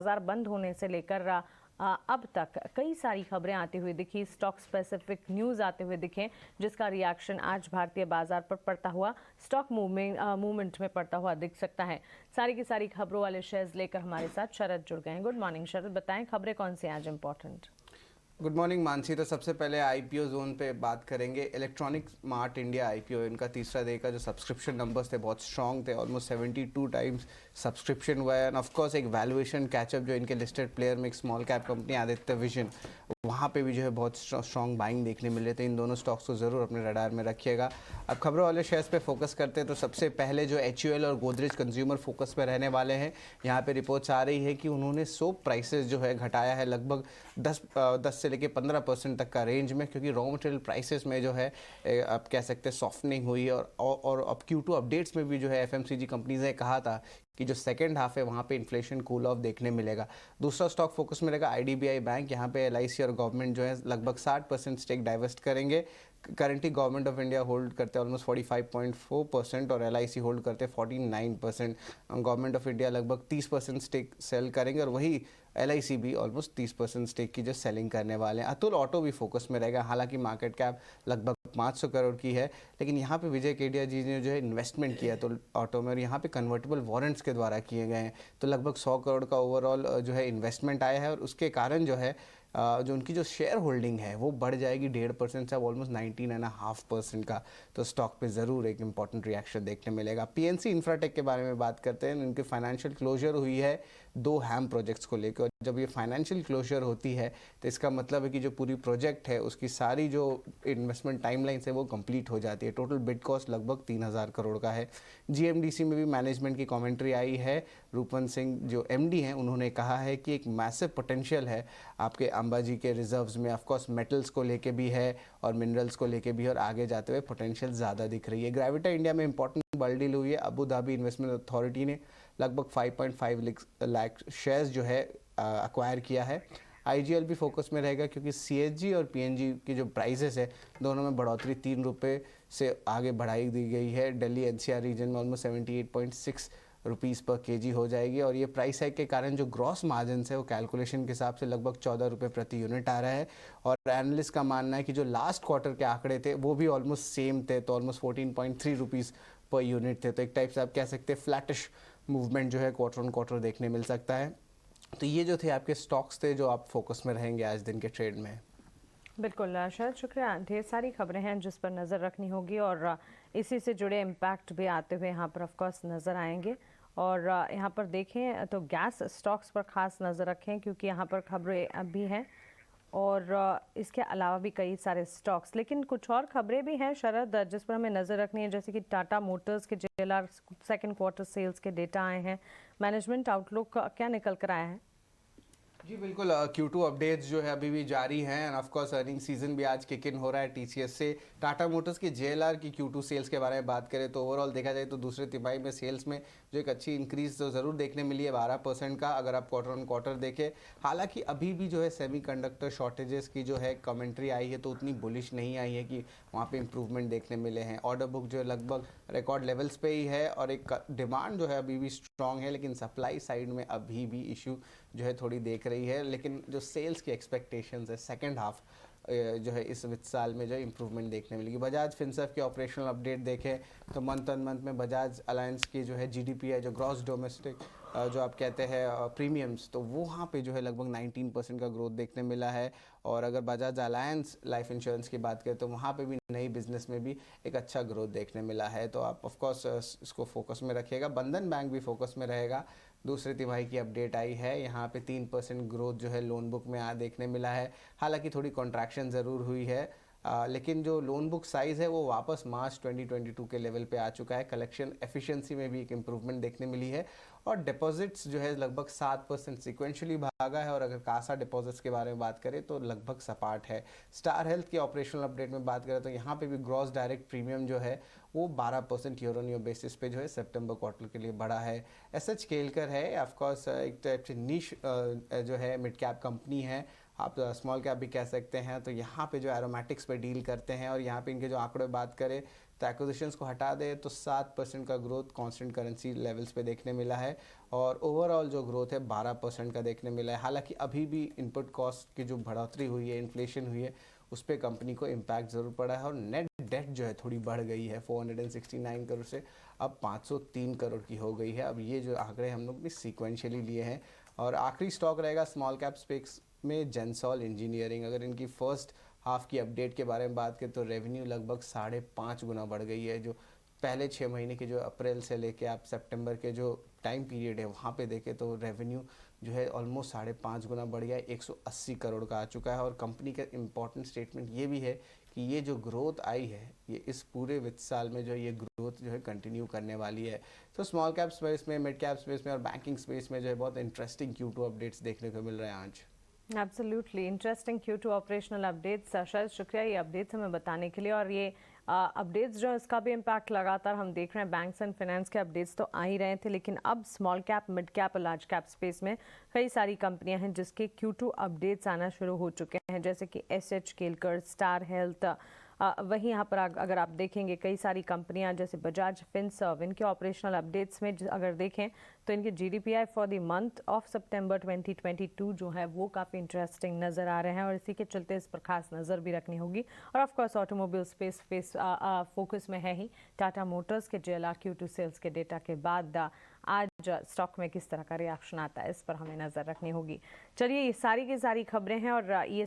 बाजार बंद होने से लेकर अब तक कई सारी खबरें आती हुई दिखी, स्टॉक स्पेसिफिक न्यूज़ आते हुए दिखे, जिसका रिएक्शन आज भारतीय बाजार पर पड़ता हुआ, स्टॉक मूवमेंट में पड़ता हुआ दिख सकता है। सारी की सारी खबरों वाले शेयर्स लेकर हमारे साथ शरद जुड़ गए हैं। गुड मॉर्निंग शरद, बताएं खबरें कौन सी आज इंपॉर्टेंट। Good morning Mansi. तो सबसे पहले आईपीओ जोन पे बात करेंगे। इलेक्ट्रॉनिक मार्ट इंडिया आईपीओ, इनका तीसरा डे का जो सब्सक्रिप्शन नंबर्स थे बहुत स्ट्रॉन्ग थे, ऑलमोस्ट 72 टाइम्स सब्सक्रिप्शन हुआ है। एंड ऑफ कोर्स एक वैल्यूएशन कैचअप जो इनके लिस्टेड प्लेयर में एक small cap company Aditya vision, वहाँ पे भी जो है बहुत स्ट्रॉन्ग बाइंग देखने मिले थे। इन दोनों स्टॉक्स को ज़रूर अपने रडार में रखिएगा। अब खबरों वाले शेयर्स पे फोकस करते हैं तो सबसे पहले जो HUL और गोदरेज कंज्यूमर फोकस पे रहने वाले हैं। यहाँ पे रिपोर्ट्स आ रही है कि उन्होंने सोप प्राइसेस जो है घटाया है लगभग 10 से लेकर 15% तक का रेंज में, क्योंकि रॉ मटेरियल प्राइसेस में जो है आप कह सकते हैं सॉफ्टनिंग हुई। और अब Q2 अपडेट्स में भी जो है FMCG कंपनीज ने कहा था कि जो सेकेंड हाफ है वहाँ पे इन्फ्लेशन कूल ऑफ देखने मिलेगा। दूसरा स्टॉक फोकस में रहेगा IDBI बैंक। यहाँ पे LIC और गवर्नमेंट जो है लगभग 60% स्टेक डाइवेस्ट करेंगे। Currently government of India hold करते हैं ऑलमोस्ट 45.4% और LIC होल्ड करते हैं 49%। गवर्नमेंट ऑफ इंडिया लगभग 30% स्टेक सेल करेंगे और वही LIC भी ऑलमोस्ट 30% स्टेक की जो सेलिंग करने वाले हैं। अतुल ऑटो भी फोकस में रहेगा। हालांकि मार्केट कैप लगभग 500 करोड़ की है, लेकिन यहाँ पे विजय केडिया जी ने जो है इन्वेस्टमेंट किया तो ऑटो में, और यहाँ पे कन्वर्टेबल वारंट्स के द्वारा किए गए हैं। तो लगभग 100 करोड़ का ओवरऑल जो है इन्वेस्टमेंट आया है और उसके कारण जो है जो उनकी जो शेयर होल्डिंग है वो बढ़ जाएगी 1.5% से अब ऑलमोस्ट 19.5% का। तो स्टॉक पे ज़रूर एक इंपॉर्टेंट रिएक्शन देखने मिलेगा। PNC इंफ्राटेक के बारे में बात करते हैं। इनकी फाइनेंशियल क्लोजर हुई है 2 हैम प्रोजेक्ट्स को लेकर। जब ये फाइनेंशियल क्लोजर होती है तो इसका मतलब है कि जो पूरी प्रोजेक्ट है उसकी सारी जो इन्वेस्टमेंट टाइमलाइंस है वो कंप्लीट हो जाती है। टोटल बिड कॉस्ट लगभग 3000 करोड़ का है। GMDC में भी मैनेजमेंट की कमेंट्री आई है। रूपन सिंह जो MD हैं उन्होंने कहा है कि एक मैसिव पोटेंशियल है आपके अंबाजी के रिजर्व्स में। ऑफकोर्स मेटल्स को लेके भी है और मिनरल्स को लेके भी, और आगे जाते हुए पोटेंशियल ज़्यादा दिख रही है। ग्रेविटा इंडिया में इंपॉर्टेंट बल्ड डील हुई है। अबू धाबी इन्वेस्टमेंट अथॉरिटी ने लगभग 5.5 लाख शेयर्स जो है अक्वायर किया है। IGL भी फोकस में रहेगा क्योंकि CSG और PNG की जो प्राइसेस है दोनों में बढ़ोतरी 3 रुपये से आगे बढ़ाई दी गई है। दिल्ली NCR रीजन में ऑलमोस्ट 78.6 रुपीज़ पर kg हो जाएगी। और ये प्राइस हाइक के कारण जो ग्रॉस मार्जिन है वो कैलकुलेशन के हिसाब से लगभग 14 रुपये प्रति यूनिट आ रहा है। और एनालिस्ट का मानना है कि जो लास्ट क्वार्टर के आंकड़े थे वो भी ऑलमोस्ट सेम थे, तो ऑलमोस्ट 14.3 रुपीज़ पर यूनिट थे। तो एक टाइप से आप कह सकते हैं फ्लैटिश मूवमेंट जो है क्वार्टर ऑन क्वार्टर देखने मिल सकता है। तो ये जो थे आपके स्टॉक्स थे जो आप फोकस में रहेंगे आज दिन के ट्रेड में। बिल्कुल शरद, शुक्रिया। ढेर सारी खबरें हैं जिस पर नज़र रखनी होगी और इसी से जुड़े इम्पैक्ट भी आते हुए यहाँ पर ऑफकोर्स नज़र आएंगे। और यहाँ पर देखें तो गैस स्टॉक्स पर ख़ास नज़र रखें क्योंकि यहाँ पर खबरें भी हैं और इसके अलावा भी कई सारे स्टॉक्स। लेकिन कुछ और खबरें भी हैं शरद जिस पर हमें नज़र रखनी है, जैसे कि टाटा मोटर्स के JLR सेकंड क्वार्टर सेल्स के डेटा आए हैं। मैनेजमेंट आउटलुक क्या निकल कर आया है? जी बिल्कुल, Q2 अपडेट्स जो है अभी भी जारी हैं end of course earning season भी आज किक इन हो रहा है TCS से। टाटा मोटर्स की JLR की Q2 सेल्स के बारे में बात करें तो ओवरऑल देखा जाए तो दूसरे तिमाही में सेल्स में जो एक अच्छी इंक्रीज तो ज़रूर देखने मिली है 12% का, अगर आप क्वार्टर ऑन क्वार्टर देखें। हालांकि अभी भी जो है सेमीकंडक्टर शॉर्टेजेस की जो है कमेंट्री आई है तो उतनी बुलिश नहीं आई है कि वहाँ पे इंप्रूवमेंट देखने मिले हैं। ऑर्डर बुक जो है लगभग रिकॉर्ड लेवल्स पे ही है और एक डिमांड जो है अभी भी स्ट्रॉन्ग है, लेकिन सप्लाई साइड में अभी भी इशू जो है थोड़ी देख रही है। लेकिन जो सेल्स की एक्सपेक्टेशंस है सेकंड हाफ जो है इस वित्त साल में जो इंप्रूवमेंट देखने मिलेगी। बजाज फिनसर्व की ऑपरेशनल अपडेट देखें तो मंथ ऑन मंथ में बजाज अलायंस की जो है GDP है, जो ग्रॉस डोमेस्टिक जो आप कहते हैं प्रीमियम्स, तो वो वहाँ पे जो है लगभग 19% का ग्रोथ देखने मिला है। और अगर बजाज अलायंस लाइफ इंश्योरेंस की बात करें तो वहाँ पे भी नई बिजनेस में भी एक अच्छा ग्रोथ देखने मिला है। तो आप ऑफकोर्स इसको फोकस में रखिएगा। बंधन बैंक भी फोकस में रहेगा। दूसरे तिमाही की अपडेट आई है, यहाँ पे 3% ग्रोथ जो है लोन बुक में देखने मिला है। हालांकि थोड़ी कॉन्ट्रैक्शन ज़रूर हुई है, लेकिन जो लोन बुक साइज़ है वो वापस मार्च 2022 के लेवल पे आ चुका है। कलेक्शन एफिशिएंसी में भी एक इम्प्रूवमेंट देखने मिली है और डिपॉजिट्स जो है लगभग 7% सिक्वेंशली भागा है। और अगर कासा डिपॉजिट्स के बारे में बात करें तो लगभग सपाट है। स्टार हेल्थ की ऑपरेशनल अपडेट में बात करें तो यहाँ पे भी ग्रॉस डायरेक्ट प्रीमियम जो है वो 12% ईयर ऑन ईयर बेसिस पे जो है सितंबर क्वार्टर के लिए बढ़ा है। SH केलकर है ऑफकोर्स एक टाइप से नीश जो है मिड कैप कंपनी है, आप स्मॉल कैप भी कह सकते हैं। तो यहाँ पे जो एरोमेटिक्स पे डील करते हैं और यहाँ पे इनके जो आंकड़े बात करें तो एक्विजिशंस को हटा दे तो 7% का ग्रोथ कांस्टेंट करेंसी लेवल्स पे देखने मिला है। और ओवरऑल जो ग्रोथ है 12% का देखने मिला है। हालांकि अभी भी इनपुट कॉस्ट की जो बढ़ोतरी हुई है, इन्फ्लेशन हुई है, उस पर कंपनी को इम्पैक्ट ज़रूर पड़ा है और नेट डेट जो है थोड़ी बढ़ गई है 469 करोड़ से अब 503 करोड़ की हो गई है। अब ये जो आंकड़े हम लोग भी सीक्वेंशियली लिए हैं। और आखिरी स्टॉक रहेगा स्मॉल कैप स्पेस में जेंसॉल इंजीनियरिंग। अगर इनकी फर्स्ट हाफ की अपडेट के बारे में बात करें तो रेवेन्यू लगभग 5.5 गुना बढ़ गई है। जो पहले 6 महीने के जो अप्रैल से लेके आप सितंबर के जो टाइम पीरियड है वहाँ पे देखें तो रेवेन्यू जो है ऑलमोस्ट 5.5 गुना बढ़ गया है, 180 करोड़ का आ चुका है। और कंपनी का इम्पॉर्टेंट स्टेटमेंट ये भी है कि ये जो ग्रोथ आई है ये इस पूरे वित्त साल में जो है ये ग्रोथ जो है कंटिन्यू करने वाली है। तो स्मॉल कैप स्पेस में, मिड कैप स्पेस में और बैंकिंग स्पेस में जो है बहुत इंटरेस्टिंग Q2 अपडेट्स देखने को मिल रहे हैं आज। Absolutely interesting Q2 operational updates. शायद शुक्रिया ये अपडेट्स हमें बताने के लिए। और ये अपडेट्स जो है इसका भी इम्पैक्ट लगातार हम देख रहे हैं। बैंक्स एंड फाइनेंस के अपडेट्स तो आ ही रहे थे, लेकिन अब स्मॉल कैप, मिड कैप और लार्ज कैप स्पेस में कई सारी कंपनियां हैं जिसके Q2 अपडेट्स आना शुरू हो चुके हैं, जैसे कि SH केलकर, स्टार हेल्थ। वहीं यहाँ पर अगर आप देखेंगे कई सारी कंपनियां जैसे बजाज फिनसर्व, इनके ऑपरेशनल अपडेट्स में अगर देखें तो इनके GDPI for the month of सितंबर 2022 जो है वो काफ़ी इंटरेस्टिंग नज़र आ रहे हैं और इसी के चलते इस पर खास नज़र भी रखनी होगी। और of course automobile space focus में है ही। टाटा मोटर्स के JLR Q2 सेल्स के डेटा के बाद आज स्टॉक में किस तरह का रिएक्शन आता है, इस पर हमें नज़र रखनी होगी। चलिए, ये सारी की सारी खबरें हैं और ये